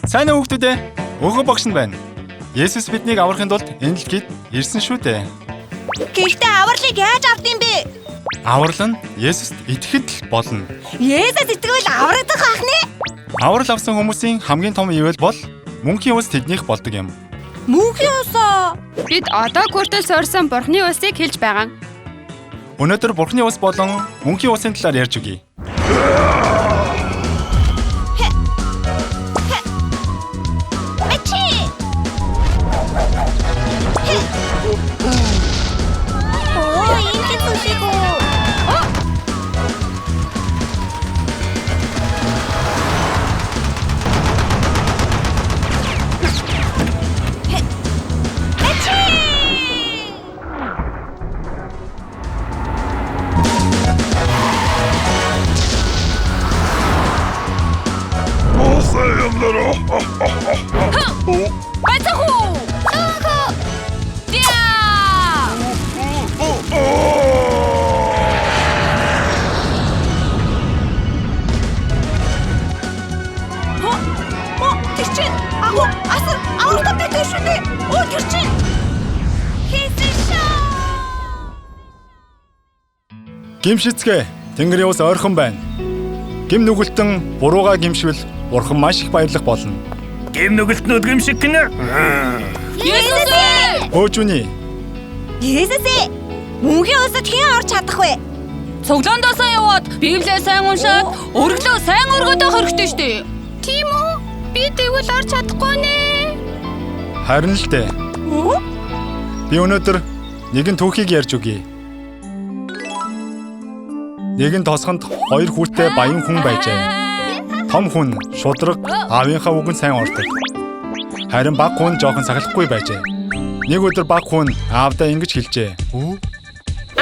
Сайн уу хүүхдүүд ээ? Өөхөө багш нь байна. Есүс биднийг аврахын тулд энэ дэлхийд ирсэн шүү дээ. Гэхдээ авралыг яаж авдсан бэ? Аврал нь Есүст итгэхэд л болно. Есүс итгэвэл аврагдах ахны. Аврал авсан хүмүүсийн хамгийн том ивэл бол мөнхийн ус тэднийх болдог юм. Мөнхийн усаа. Бид одоо хүртэл суурсан Бурхны усыг хэлж байгаа. Өнөөдөр Бурхны ус болон мөнхийн усын талаар ярьж өгье. Гимшицгээ Тэнгэрийн ус ойрхон байна. Гим нүгэлтэн буруугаа гимшвэл Бурхан маш их баярлах болно. Гим нүгэлтнүүд гимших гинэ. Есүс! Өөжүний. Есүс! Мөнхийн усад хэн орж чадах вэ? Цуглаандасаа яваад Библийг сайн уншаад өргөлөө сайн өргөдөө хэрэгтэй шүү дээ. Тийм үү? Би тэгвэл орж чадахгүй нэ. Харин л дээ. Би өнөөдөр нэгэн түүхийг ярьж өгье. Нэгэн тосгонд хоёр хүүтэй баян хүн байжээ. Том хүн шудраг аавынхаа үгэнд сайн ордог. Харин баг хүн жоохон сахалахгүй байжээ. Нэг өдөр баг хүн аавдаа ингэж хэлжээ.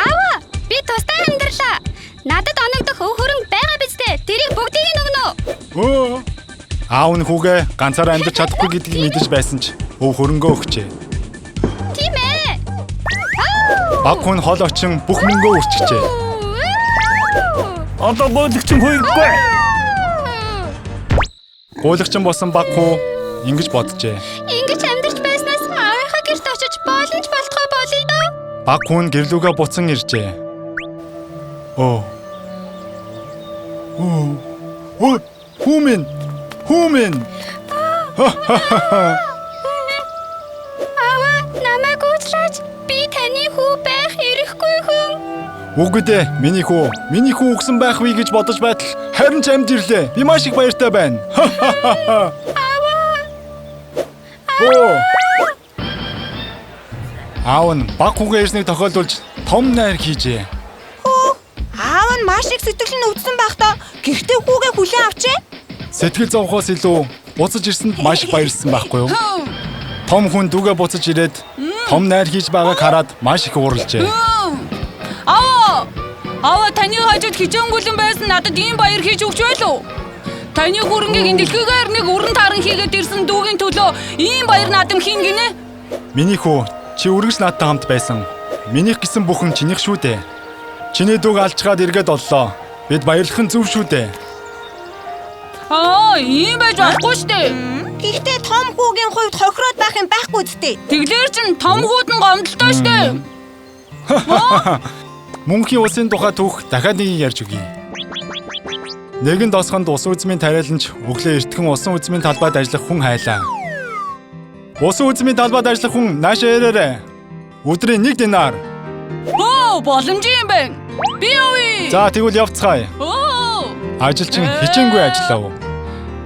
Аава, би тустай амьдралаа. Надад оногдох өв хөрөнгө байгаа биз дээ. Тэрийг бүгдийг нь өгнө. Аав нь хүүгээ ганцаараа амьдарч чадахгүй гэдгийг мэдэж байсан ч өв хөрөнгөө өгчээ. Тийм ээ. Баг хүн хол очин бүх мөнгөө үрчжээ. Одоо гойлагчин хөөхгүй. Гойлагчин болсон баг хүү ингэж боджээ. Ингэж амьдарч байснаас аавынхаа гэрт очиж боломж болтгой болъё доо. Баг хүн гэрлүүгээ буцан иржээ. Хүмүн. Аава, намайг уучлаач. Би таны хүү байх эрхгүй хүн. Үгүй дээ, миний хүү өгсөн байх вэ гэж бодож байтал харин ч амьд ирлээ. Би маш их баяртай байна. Аав нь баг хүүгээ ирснийг тохиолдуулж том найр хийжээ. Аав нь маш их сэтгэл нь өвдсөн байхдаа гэртээ хүүгээ хүлээн авчээ. Сэтгэл зовхоос илүү буцаж ирсэнд маш их баярлсан байхгүй юу? Том хүн дүүгээ буцаж ирээд том найр хийж байгааг хараад маш их уурлжээ. Аава, таны хажууд хичээнгүлэн байсан надад ийм баяр хийж өгч байлуу. Таны хөрөнгийг энэ дэлхийгээр нэг уран таран хийгээд ирсэн дүүгийн төлөө ийм баяр наадам хийн гинэ. Миний хүү, чи үргэлж наадтай хамт байсан. Минийх гэсэн бүхэн чинийх шүү дээ. Чиний дүүг алчгаад эргээд оллоо. Бид баярлах нь зөв шүү дээ. Ийм байж болохгүй шүү дээ. Гэхдээ том хүүгийн хувьд хохироод байх юм байхгүй үстэй. Тэглэр чин том хүүд нь гомдолтой шүү дээ. Мөнхийн усын тухай түүх дахиад нэг ярьж өгье. Нэгэн тосгонд ус үзмийн тариаланч өглөө эртхэн усан үзмийн талбайд ажиллах хүн хайлаа. Усан үзмийн талбайд ажиллах хүн наашаа ирээрэй. Өдрийн 1 динар. Боломж юм байна. Би явъя. За тэгвэл явцгаая. Ажилчин хичээнгүй ажиллав.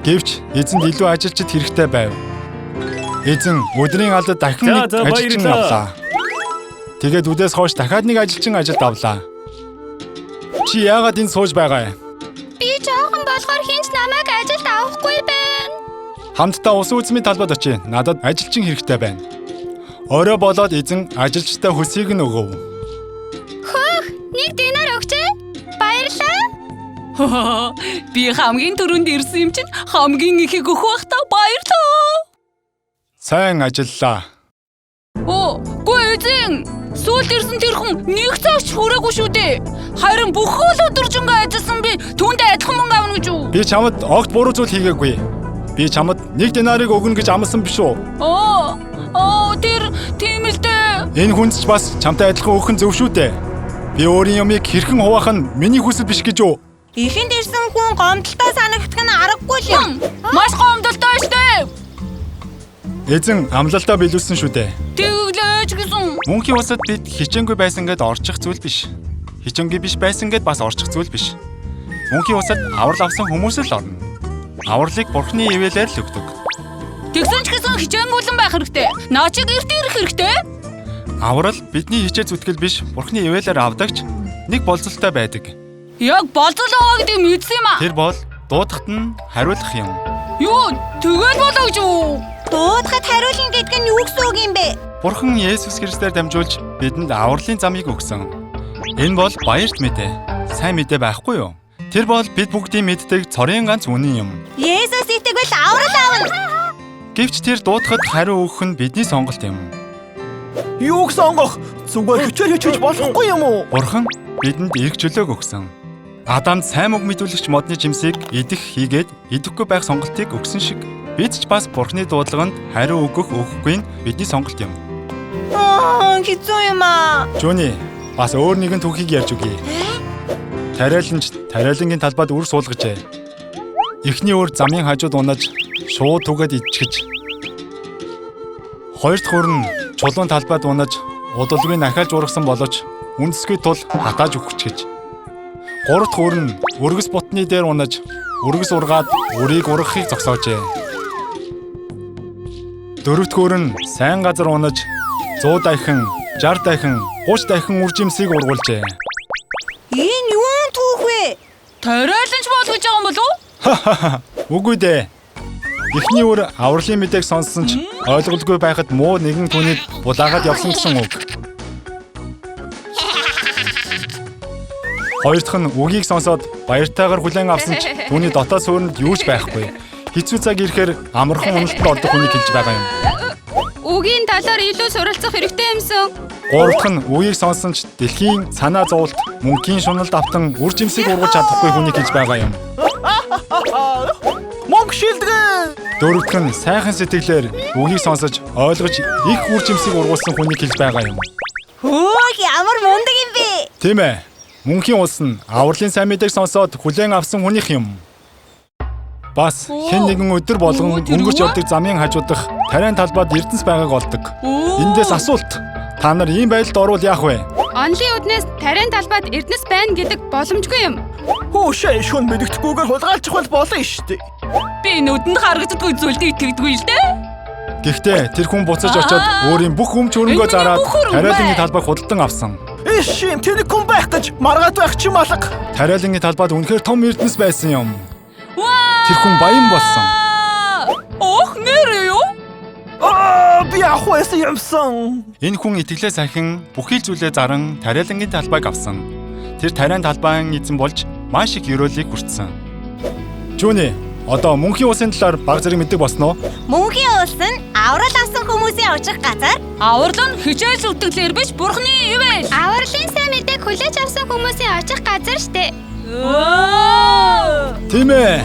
Гэвч эзэнд илүү ажилчид хэрэгтэй байв. Эзэн өдрийн алдад дахин нэг ажилчин авлаа. Тэгээд үдээс хойш дахиад нэг ажилчин ажилд авлаа. Чи яагаад энд сууж байгаа юм? Би жоохон болохоор хинч намайг ажилд авахгүй байна. Хамтдаа ус үзмийн талбайд очие. Надад ажилчин хэрэгтэй байна. Орой болоод эзэн ажилчтай хөсийг нь өгөв. 1 динар өгч. Баярлалаа. Би хамгийн түрүүнд ирсэн юм чинь хамгийн ихийг өгөх байх та баярлалаа. Сайн ажиллаа. Гүй эзэн. Сүүлд ирсэн тэр хүн нэг цагч хүрээгүй шүү дээ. Харин бүх өдржингөө ажилласан би түүндээ адилхан мөнгө авна гэж үү? Би чамд огт буруу зүйл хийгээгүй. Би чамд 1 динарыг өгнө гэж амласан биш үү? Тэр тийм л дээ. Энэ хүнд ч бас чамтай адилхан өгөх нь зөв шүү дээ. Би өөрийн юмыг хэрхэн хуваах нь миний хүсэл биш гэж юу? Ихэнд ирсэн хүн гомдолтой санагдах нь аргагүй л юм. Маш гомдолтой штэ. Эзэн амлалтаа биелүүлсэн шүү дээ. Тэглэж гэсэн. Мөнхийн усад бид хичээнгүй байсан гэд орчих зүйл биш. Хичээнгүй биш байсан гэд бас орчих зүйл биш. Мөнхийн усад аврал авсан хүмүүс л орно. Авралыг Бурхны ивэлээр л өгдөг. Тэгсэн ч гэсэн хичээнгүйлэн байх хэрэгтэй. Наачиг эрт ирэх хэрэгтэй. Аврал бидний хичээ зүтгэл биш, Бурхны ивэлээр авдагч нэг болцолтой байдаг. Яг болцолоо гэдэг мэдсэн юм аа. Тэр бол дуудахт нь хариулах юм. Юу? Тэгэл болоо гэж юу? Дуудахад хариулна гэдэг нь юу гэсэн үг юм бэ? Бурхан Есүс Христээр дамжуулж бидэнд авралын замыг өгсөн. Энэ бол баярт мэдээ. Сайн мэдээ байхгүй юу? Тэр бол бид бүгдийн мэддэг цорын ганц үнэн юм. Есүс итгэвэл аврал авна. Гэвч тэр дуудахад хариу өгөх нь бидний сонголт юм. Юуг сонгох? Зүгээр хичээж болохгүй юм уу? Бурхан бидэнд эрх чөлөөг өгсөн. Адамд сайн үг мэдүүлэгч модны жимсийг идэх хийгээд идэхгүй байх сонголтыг өгсөн шиг бид ч бас Бурханы дуудлаганд хариу өгөх өгөхгүй нь бидний сонголт юм. Хэцүү юм аа. Жуни, бас өөр нэгэн түүхийг ярьж өгье. Тариаланч тариалангийн талбайд үр суулгажээ. Эхний өөр замын хажууд унаж шууд түгээд идчихэж. Хоёр дахь өөр нь чулуун талбайд унаж удалгүй нахайлж ургасан боловч үндэсгүй тул хатааж өгчихэж. Гурав дахь өөр нь өргөс бутны дээр унаж өргөс ургаад үрийг ургахыг зогсоожээ. Дөрөв дахь өөр нь сайн газар унаж 100 дахин, 60 дахин, 30 дахин үр жимсийг ургуулжээ. Энэ юун түүх вэ? Тариаланч бол гэж байгаа юм болов уу? Үгүй дээ. Эхний өөр авралын мэдээг сонссон ч ойлголгүй байхад муу нэгэн түүнийг булаагаад явсан гэсэн үг. Хоёр дахь нь үгийг сонсоод баяртайгаар хүлээн авсан ч түүний дотоод суурьнд юу ч байхгүй. Хэцүү цаг ирэхээр амархан уналтанд ордог хүнийг хэлж байгаа юм. Үгийн талаар илүү суралцах хэрэгтэй юмсан. Гурав дахь нь үгийг сонсон ч дэлхийн санаа зовлт, мөнхийн шуналд автан үр жимсийг ургуулж чадахгүй хүнийг хэлж байгаа юм. Мөнх шилдэг. Дөрөв дахь нь сайхан сэтгэлээр үгийг сонсож ойлгож их үр жимсийг ургуулсан хүнийг хэлж байгаа юм. Ямар мундаг юм бэ? Тийм ээ. Мөнхийн улс нь авралын сайн мэдээг сонсоод хүлээн авсан хүнийх юм. Бас хэн нэгэн өдөр болгон өнгөрч явдаг замын хажуудах тариан талбайд эрдэнэс байгааг олдог. Эндээс асуулт. Та нар ийм байдалд орвол яах вэ? Онлын үднээс тариан талбайд эрдэнэс байна гэдэг боломжгүй юм. Хөөшөө шүн мэддэхгүйгээр хулгайлчих болно шүү дээ. Би нүдэнд харагддаггүй зүйлд итгэдэггүй л дээ. Гэхдээ тэр хүн буцаж очиод өөрийн бүх өмч хөрөнгөө зараад тариалангийн талбайг худалдан авсан. Ишим тэнийг хүн байх гэж маргаад байх ч юм алга. Тариалангийн талбайд үнэхээр том эрдэнэс байсан юм. Тэр хүн баян болсон. Ох нэр юу? Би ахвайсан юмсан. Энэ хүн итгэлээ сахин бүхий зүйлээ заран тариалангийн талбайг авсан. Тэр тариан талбайн эзэн болж маш их ёроолыг хүртсэн. Жуни, одоо мөнхийн улсын талаар баг зэрэг мэддэг болсноо? Мөнхийн улс нь аврал авсан хүмүүсийн очих газар. Аврал нь хичээл зүтгэлээр биш Бурхны ивэл. Авралын сайн мэдээг хүлээж авсан хүмүүсийн очих газар штэ. Тийм ээ.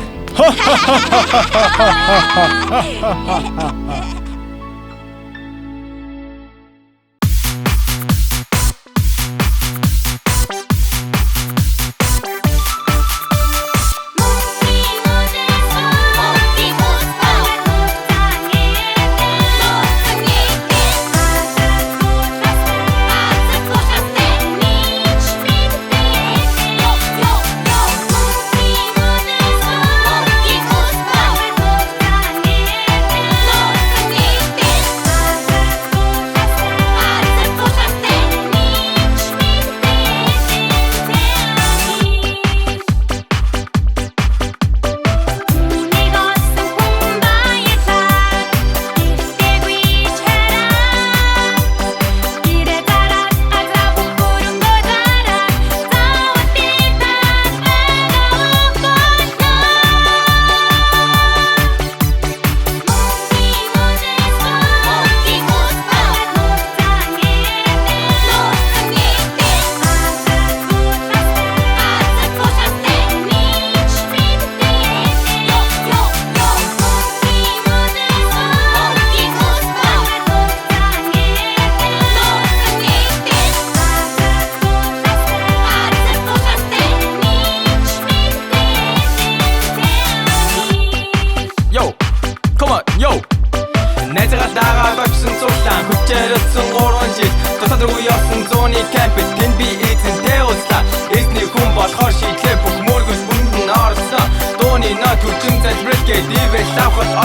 Ингээд ивэл авахд